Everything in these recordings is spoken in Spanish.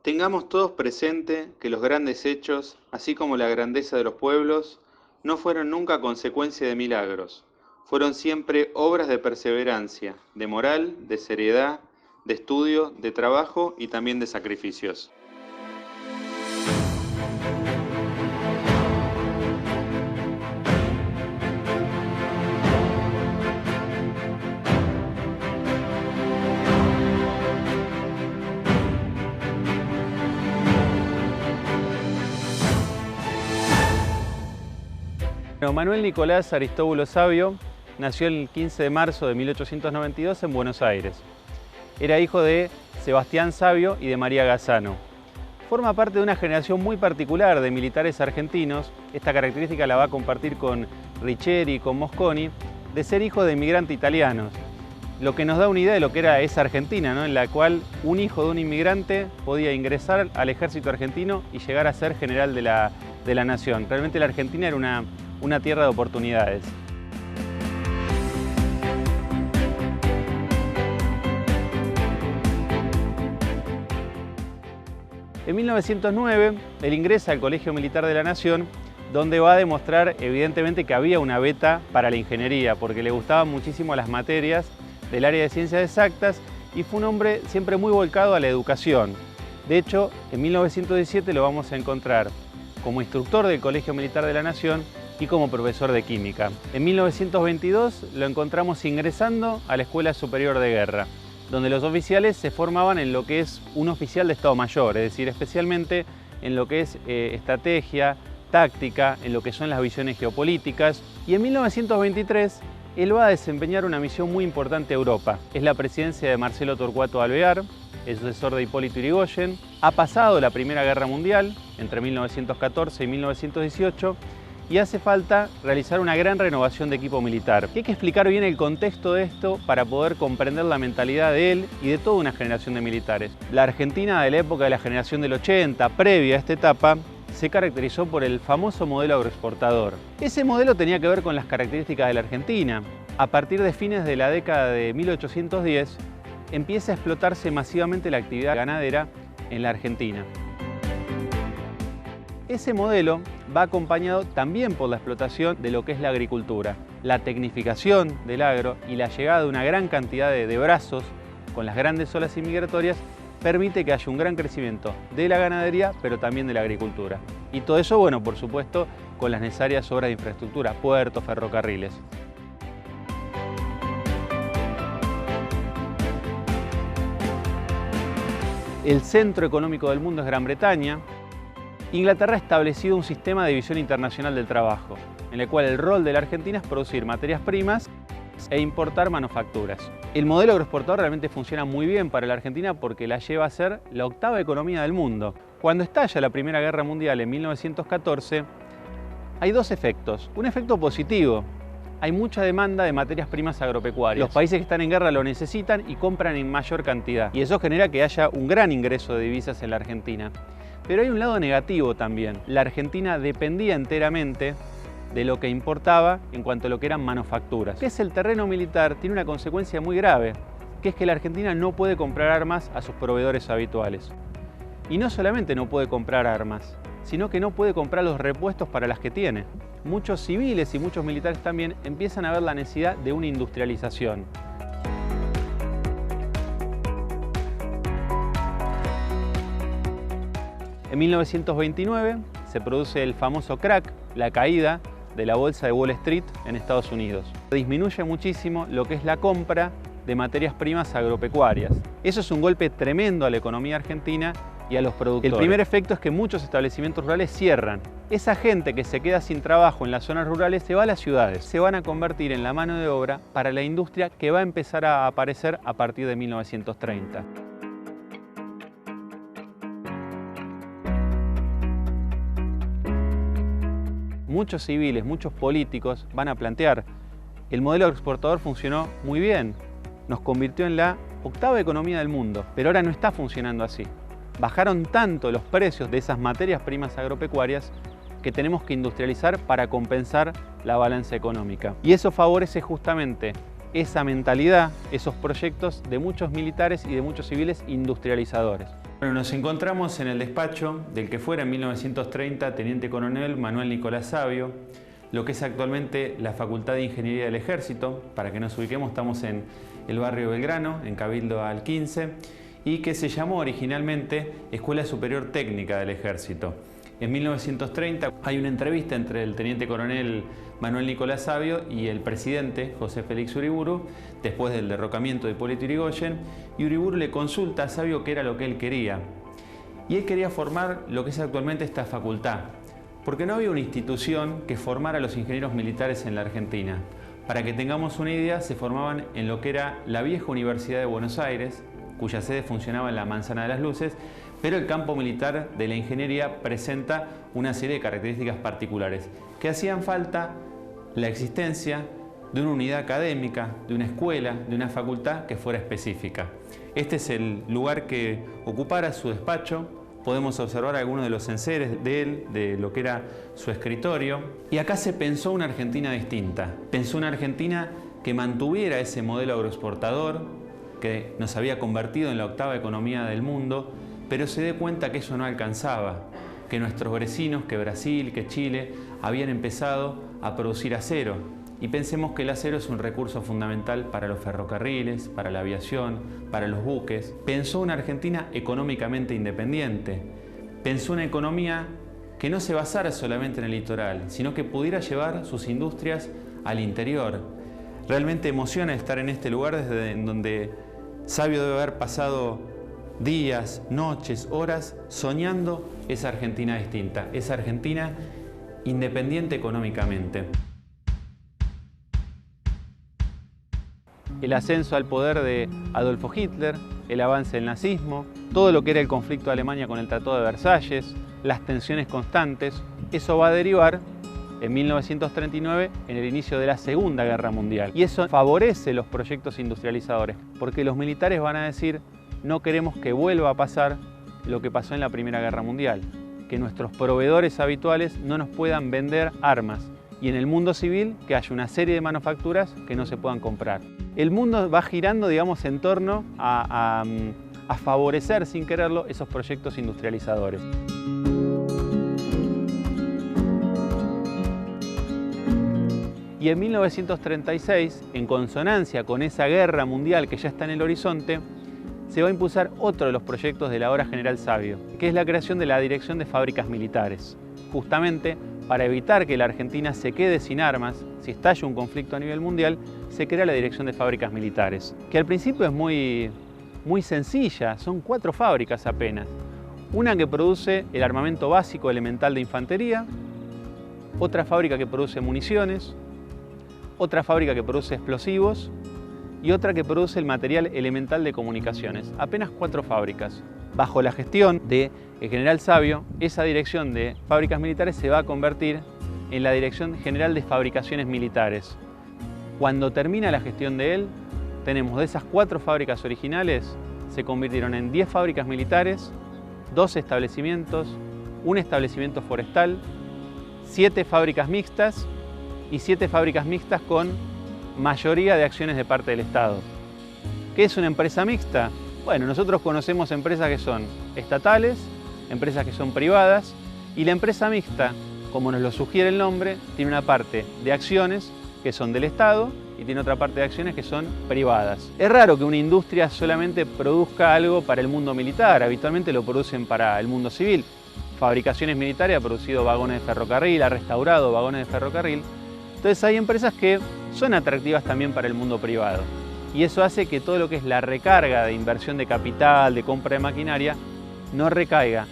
Tengamos todos presente que los grandes hechos, así como la grandeza de los pueblos, no fueron nunca consecuencia de milagros, fueron siempre obras de perseverancia, de moral, de seriedad, de estudio, de trabajo y también de sacrificios. Bueno, Manuel Nicolás Aristóbulo Savio nació el 15 de marzo de 1892 en Buenos Aires. Era hijo de Sebastián Savio y de María Gazzano. Forma parte de una generación muy particular de militares argentinos. Esta característica la va a compartir con Riccieri y con Mosconi, de ser hijo de inmigrantes italianos. Lo que nos da una idea de lo que era esa Argentina, ¿no? En la cual un hijo de un inmigrante podía ingresar al ejército argentino y llegar a ser general de la nación. Realmente la Argentina era una tierra de oportunidades. En 1909, él ingresa al Colegio Militar de la Nación, donde va a demostrar evidentemente que había una beta para la ingeniería, porque le gustaban muchísimo las materias del área de ciencias exactas y fue un hombre siempre muy volcado a la educación. De hecho, en 1917 lo vamos a encontrar como instructor del Colegio Militar de la Nación y como profesor de química. En 1922 lo encontramos ingresando a la Escuela Superior de Guerra, donde los oficiales se formaban en lo que es un oficial de Estado Mayor, es decir, especialmente en lo que es estrategia, táctica, en lo que son las visiones geopolíticas. Y en 1923 él va a desempeñar una misión muy importante a Europa. Es la presidencia de Marcelo Torcuato Alvear, el sucesor de Hipólito Yrigoyen. Ha pasado la Primera Guerra Mundial entre 1914 y 1918 y hace falta realizar una gran renovación de equipo militar. Hay que explicar bien el contexto de esto para poder comprender la mentalidad de él y de toda una generación de militares. La Argentina de la época de la generación del 80, previa a esta etapa, se caracterizó por el famoso modelo agroexportador. Ese modelo tenía que ver con las características de la Argentina. A partir de fines de la década de 1810, empieza a explotarse masivamente la actividad ganadera en la Argentina. Ese modelo va acompañado también por la explotación de lo que es la agricultura, la tecnificación del agro y la llegada de una gran cantidad de brazos con las grandes olas inmigratorias permite que haya un gran crecimiento de la ganadería, pero también de la agricultura. Y todo eso, bueno, por supuesto, con las necesarias obras de infraestructura, puertos, ferrocarriles. El centro económico del mundo es Gran Bretaña. Inglaterra ha establecido un sistema de división internacional del trabajo, en el cual el rol de la Argentina es producir materias primas e importar manufacturas. El modelo agroexportador realmente funciona muy bien para la Argentina porque la lleva a ser la octava economía del mundo. Cuando estalla la Primera Guerra Mundial en 1914, hay dos efectos. Un efecto positivo. Hay mucha demanda de materias primas agropecuarias. Los países que están en guerra lo necesitan y compran en mayor cantidad. Y eso genera que haya un gran ingreso de divisas en la Argentina. Pero hay un lado negativo también. La Argentina dependía enteramente de lo que importaba en cuanto a lo que eran manufacturas. Que es el terreno militar, tiene una consecuencia muy grave, que es que la Argentina no puede comprar armas a sus proveedores habituales. Y no solamente no puede comprar armas, sino que no puede comprar los repuestos para las que tiene. Muchos civiles y muchos militares también empiezan a ver la necesidad de una industrialización. En 1929 se produce el famoso crack, la caída de la bolsa de Wall Street en Estados Unidos. Disminuye muchísimo lo que es la compra de materias primas agropecuarias. Eso es un golpe tremendo a la economía argentina y a los productores. El primer efecto es que muchos establecimientos rurales cierran. Esa gente que se queda sin trabajo en las zonas rurales se va a las ciudades. Se van a convertir en la mano de obra para la industria que va a empezar a aparecer a partir de 1930. Muchos civiles, muchos políticos van a plantear: el modelo agroexportador funcionó muy bien, nos convirtió en la octava economía del mundo, pero ahora no está funcionando así. Bajaron tanto los precios de esas materias primas agropecuarias que tenemos que industrializar para compensar la balanza económica. Y eso favorece justamente esa mentalidad, esos proyectos de muchos militares y de muchos civiles industrializadores. Bueno, nos encontramos en el despacho del que fuera en 1930 teniente coronel Manuel Nicolás Savio, lo que es actualmente la Facultad de Ingeniería del Ejército. Para que nos ubiquemos, estamos en el barrio Belgrano, en Cabildo al 15, y que se llamó originalmente Escuela Superior Técnica del Ejército. En 1930 hay una entrevista entre el teniente coronel Manuel Nicolás Savio y el presidente José Félix Uriburu, después del derrocamiento de Hipólito Yrigoyen, y Uriburu le consulta a Savio qué era lo que él quería. Y él quería formar lo que es actualmente esta facultad, porque no había una institución que formara a los ingenieros militares en la Argentina. Para que tengamos una idea, se formaban en lo que era la vieja Universidad de Buenos Aires, cuya sede funcionaba en la Manzana de las Luces, pero el campo militar de la ingeniería presenta una serie de características particulares que hacían falta la existencia de una unidad académica, de una escuela, de una facultad que fuera específica. Este es el lugar que ocupara su despacho. Podemos observar algunos de los enseres de él, de lo que era su escritorio. Y acá se pensó una Argentina distinta. Pensó una Argentina que mantuviera ese modelo agroexportador que nos había convertido en la octava economía del mundo, pero se dio cuenta que eso no alcanzaba, que nuestros vecinos, que Brasil, que Chile, habían empezado a producir acero. Y pensemos que el acero es un recurso fundamental para los ferrocarriles, para la aviación, para los buques. Pensó una Argentina económicamente independiente. Pensó una economía que no se basara solamente en el litoral, sino que pudiera llevar sus industrias al interior. Realmente emociona estar en este lugar desde donde Savio debe haber pasado días, noches, horas soñando esa Argentina distinta, esa Argentina independiente económicamente. El ascenso al poder de Adolfo Hitler, el avance del nazismo, todo lo que era el conflicto de Alemania con el Tratado de Versalles, las tensiones constantes, eso va a derivar en 1939 en el inicio de la Segunda Guerra Mundial. Y eso favorece los proyectos industrializadores, porque los militares van a decir: no queremos que vuelva a pasar lo que pasó en la Primera Guerra Mundial, que nuestros proveedores habituales no nos puedan vender armas, y en el mundo civil que haya una serie de manufacturas que no se puedan comprar. El mundo va girando, digamos, en torno a favorecer, sin quererlo, esos proyectos industrializadores. Y en 1936, en consonancia con esa guerra mundial que ya está en el horizonte, se va a impulsar otro de los proyectos de la ahora General Savio, que es la creación de la Dirección de Fábricas Militares, justamente para evitar que la Argentina se quede sin armas. Si estalla un conflicto a nivel mundial, se crea la Dirección de Fábricas Militares, que al principio es muy sencilla, son 4 fábricas apenas. Una que produce el armamento básico elemental de infantería, otra fábrica que produce municiones, otra fábrica que produce explosivos y otra que produce el material elemental de comunicaciones. Apenas 4 fábricas. Bajo la gestión del general Savio, esa Dirección de Fábricas Militares se va a convertir en la Dirección General de Fabricaciones Militares. Cuando termina la gestión de él, tenemos de esas 4 fábricas originales, se convirtieron en 10 fábricas militares, 2 establecimientos, un establecimiento forestal, 7 fábricas mixtas y 7 fábricas mixtas con mayoría de acciones de parte del Estado. ¿Qué es una empresa mixta? Bueno, nosotros conocemos empresas que son estatales, empresas que son privadas, y la empresa mixta, como nos lo sugiere el nombre, tiene una parte de acciones que son del Estado y tiene otra parte de acciones que son privadas. Es raro que una industria solamente produzca algo para el mundo militar, habitualmente lo producen para el mundo civil. Fabricaciones Militares ha producido vagones de ferrocarril, ha restaurado vagones de ferrocarril. Entonces hay empresas que son atractivas también para el mundo privado. Y eso hace que todo lo que es la recarga de inversión de capital, de compra de maquinaria, no recaiga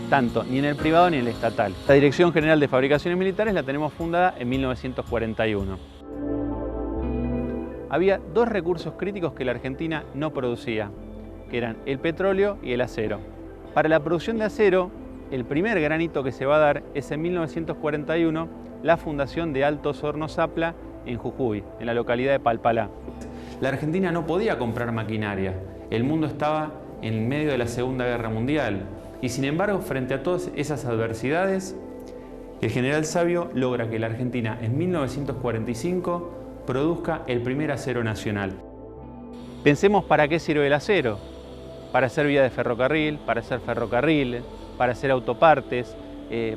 tanto ni en el privado ni en el estatal. La Dirección General de Fabricaciones Militares la tenemos fundada en 1941. Había 2 recursos críticos que la Argentina no producía, que eran el petróleo y el acero. Para la producción de acero, el primer granito que se va a dar es en 1941 la fundación de Altos Hornos Appla en Jujuy, en la localidad de Palpalá. La Argentina no podía comprar maquinaria, el mundo estaba en medio de la Segunda Guerra Mundial y sin embargo, frente a todas esas adversidades, el general Savio logra que la Argentina en 1945 produzca el primer acero nacional. Pensemos para qué sirve el acero. Para hacer vías de ferrocarril, para hacer ferrocarriles, para hacer autopartes,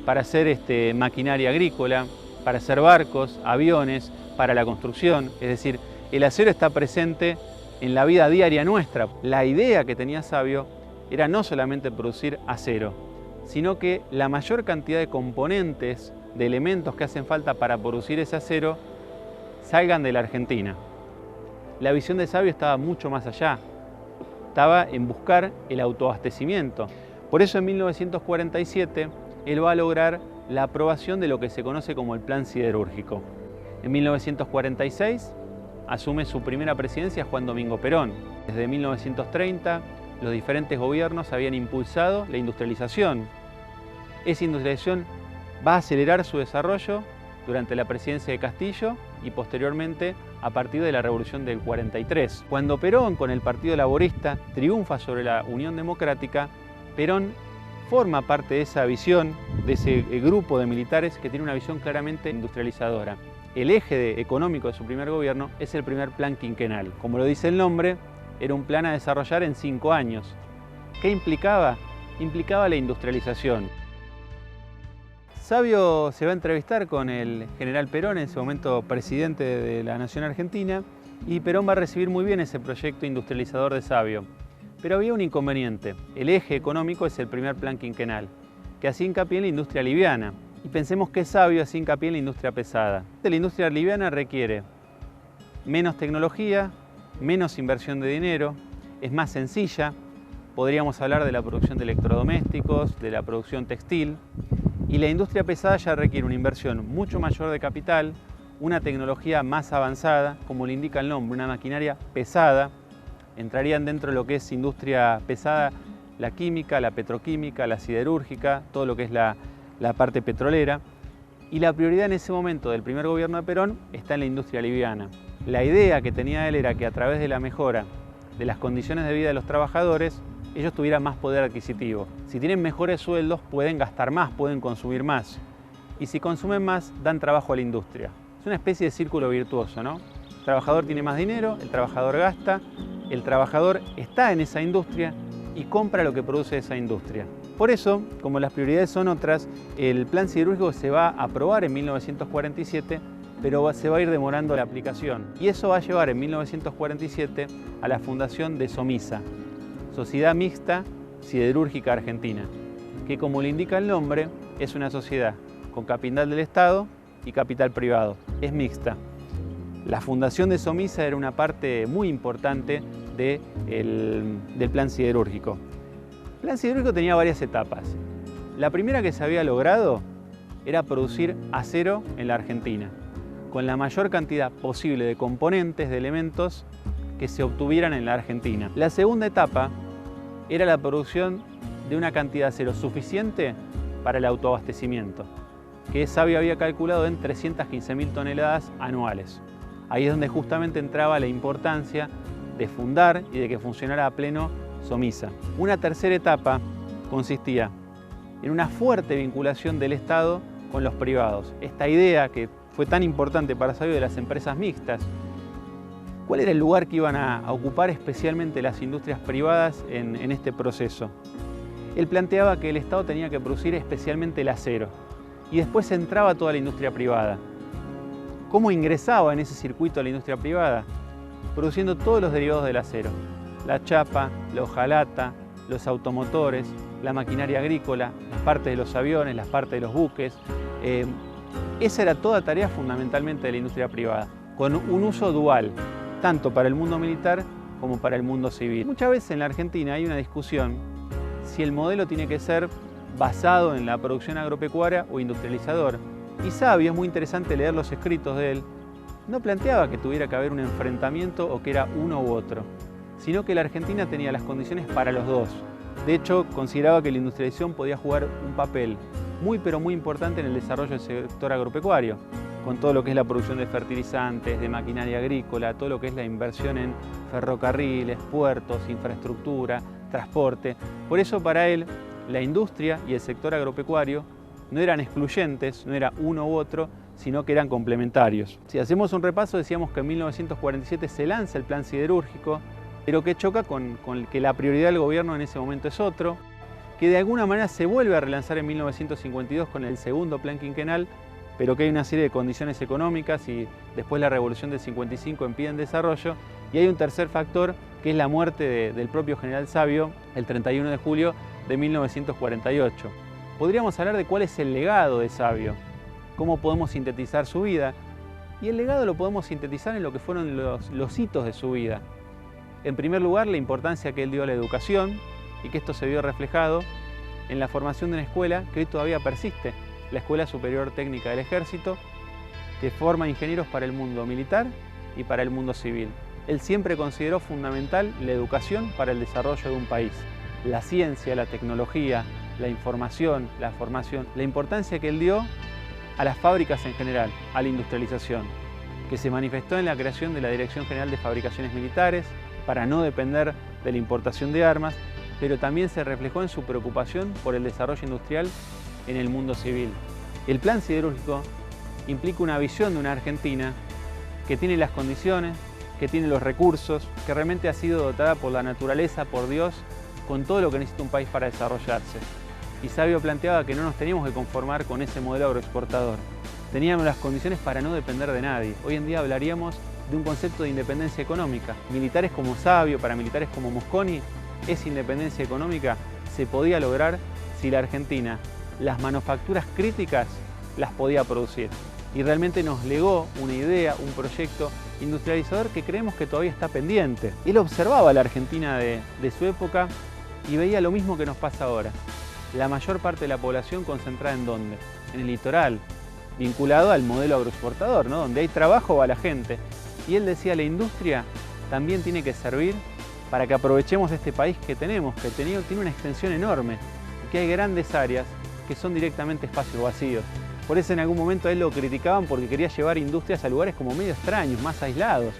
para hacer maquinaria agrícola, para hacer barcos, aviones, para la construcción. Es decir, el acero está presente en la vida diaria nuestra. La idea que tenía Savio era no solamente producir acero, sino que la mayor cantidad de componentes, de elementos que hacen falta para producir ese acero, salgan de la Argentina. La visión de Savio estaba mucho más allá. Estaba en buscar el autoabastecimiento. Por eso en 1947 él va a lograr la aprobación de lo que se conoce como el Plan Siderúrgico. En 1946 asume su primera presidencia Juan Domingo Perón. Desde 1930 los diferentes gobiernos habían impulsado la industrialización. Esa industrialización va a acelerar su desarrollo durante la presidencia de Castillo y posteriormente a partir de la Revolución del 43. Cuando Perón, con el Partido Laborista, triunfa sobre la Unión Democrática, Perón forma parte de esa visión, de ese grupo de militares que tiene una visión claramente industrializadora. El eje económico de su primer gobierno es el primer plan quinquenal. Como lo dice el nombre, era un plan a desarrollar en 5 años. ¿Qué implicaba? Implicaba la industrialización. Savio se va a entrevistar con el general Perón, en ese momento presidente de la Nación Argentina, y Perón va a recibir muy bien ese proyecto industrializador de Savio. Pero había un inconveniente. El eje económico es el primer plan quinquenal, que hacía hincapié en la industria liviana. Y pensemos que Savio hacía hincapié en la industria pesada. La industria liviana requiere menos tecnología, menos inversión de dinero, es más sencilla. Podríamos hablar de la producción de electrodomésticos, de la producción textil. Y la industria pesada ya requiere una inversión mucho mayor de capital, una tecnología más avanzada, como le indica el nombre, una maquinaria pesada. Entrarían dentro de lo que es industria pesada la química, la petroquímica, la siderúrgica, todo lo que es la parte petrolera. Y la prioridad en ese momento del primer gobierno de Perón está en la industria liviana. La idea que tenía él era que a través de la mejora de las condiciones de vida de los trabajadores, ellos tuvieran más poder adquisitivo. Si tienen mejores sueldos, pueden gastar más, pueden consumir más. Y si consumen más, dan trabajo a la industria. Es una especie de círculo virtuoso, ¿no? El trabajador tiene más dinero, el trabajador gasta, el trabajador está en esa industria y compra lo que produce esa industria. Por eso, como las prioridades son otras, el plan siderúrgico se va a aprobar en 1947, pero se va a ir demorando la aplicación. Y eso va a llevar en 1947 a la fundación de SOMISA, Sociedad Mixta Siderúrgica Argentina, que como le indica el nombre, es una sociedad con capital del Estado y capital privado. Es mixta. La fundación de SOMISA era una parte muy importante del plan siderúrgico. El plan siderúrgico tenía varias etapas. La primera que se había logrado era producir acero en la Argentina, con la mayor cantidad posible de componentes, de elementos que se obtuvieran en la Argentina. La segunda etapa era la producción de una cantidad de acero suficiente para el autoabastecimiento, que Savio había calculado en 315.000 toneladas anuales. Ahí es donde justamente entraba la importancia de fundar y de que funcionara a pleno SOMISA. Una tercera etapa consistía en una fuerte vinculación del Estado con los privados. Esta idea que fue tan importante para Savio de las empresas mixtas. ¿Cuál era el lugar que iban a ocupar especialmente las industrias privadas en este proceso? Él planteaba que el Estado tenía que producir especialmente el acero y después entraba toda la industria privada. ¿Cómo ingresaba en ese circuito la industria privada? Produciendo todos los derivados del acero. La chapa, la hojalata, los automotores, la maquinaria agrícola, las partes de los aviones, las partes de los buques. Esa era toda tarea fundamentalmente de la industria privada, con un uso dual, tanto para el mundo militar como para el mundo civil. Muchas veces en la Argentina hay una discusión si el modelo tiene que ser basado en la producción agropecuaria o industrializador. Y Savio, es muy interesante leer los escritos de él, no planteaba que tuviera que haber un enfrentamiento o que era uno u otro, sino que la Argentina tenía las condiciones para los dos. De hecho, consideraba que la industrialización podía jugar un papel muy pero muy importante en el desarrollo del sector agropecuario, con todo lo que es la producción de fertilizantes, de maquinaria agrícola, todo lo que es la inversión en ferrocarriles, puertos, infraestructura, transporte. Por eso para él la industria y el sector agropecuario no eran excluyentes, no era uno u otro, sino que eran complementarios. Si hacemos un repaso, decíamos que en 1947 se lanza el plan siderúrgico, pero que choca con que la prioridad del gobierno en ese momento es otro, que de alguna manera se vuelve a relanzar en 1952 con el segundo plan quinquenal, pero que hay una serie de condiciones económicas y después la revolución del 55 impiden desarrollo, y hay un tercer factor que es la muerte del propio general Savio el 31 de julio de 1948. Podríamos hablar de cuál es el legado de Savio, cómo podemos sintetizar su vida, y el legado lo podemos sintetizar en lo que fueron los hitos de su vida. En primer lugar, la importancia que él dio a la educación, y que esto se vio reflejado en la formación de una escuela que hoy todavía persiste, la Escuela Superior Técnica del Ejército, que forma ingenieros para el mundo militar y para el mundo civil. Él siempre consideró fundamental la educación para el desarrollo de un país. La ciencia, la tecnología, la información, la formación, la importancia que él dio a las fábricas en general, a la industrialización, que se manifestó en la creación de la Dirección General de Fabricaciones Militares para no depender de la importación de armas, pero también se reflejó en su preocupación por el desarrollo industrial en el mundo civil. El plan siderúrgico implica una visión de una Argentina que tiene las condiciones, que tiene los recursos, que realmente ha sido dotada por la naturaleza, por Dios, con todo lo que necesita un país para desarrollarse. Y Savio planteaba que no nos teníamos que conformar con ese modelo agroexportador. Teníamos las condiciones para no depender de nadie. Hoy en día hablaríamos de un concepto de independencia económica. Militares como Savio, paramilitares como Mosconi, esa independencia económica se podía lograr si la Argentina las manufacturas críticas las podía producir. Y realmente nos legó una idea, un proyecto industrializador que creemos que todavía está pendiente. Él observaba la Argentina de su época y veía lo mismo que nos pasa ahora. La mayor parte de la población concentrada ¿en dónde? En el litoral, vinculado al modelo agroexportador, ¿no? Donde hay trabajo va la gente. Y él decía, la industria también tiene que servir para que aprovechemos este país que tenemos, que tiene una extensión enorme, y que hay grandes áreas que son directamente espacios vacíos. Por eso en algún momento a él lo criticaban porque quería llevar industrias a lugares como medio extraños, más aislados,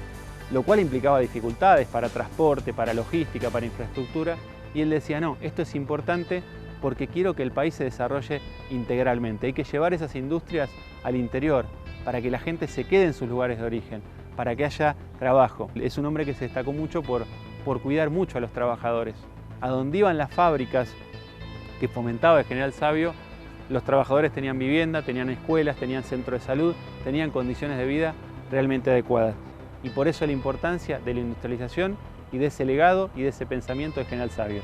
lo cual implicaba dificultades para transporte, para logística, para infraestructura. Y él decía, no, esto es importante porque quiero que el país se desarrolle integralmente. Hay que llevar esas industrias al interior para que la gente se quede en sus lugares de origen, para que haya trabajo. Es un hombre que se destacó mucho por cuidar mucho a los trabajadores. A donde iban las fábricas que fomentaba el general Savio, los trabajadores tenían vivienda, tenían escuelas, tenían centro de salud, tenían condiciones de vida realmente adecuadas. Y por eso la importancia de la industrialización y de ese legado y de ese pensamiento del general Savio.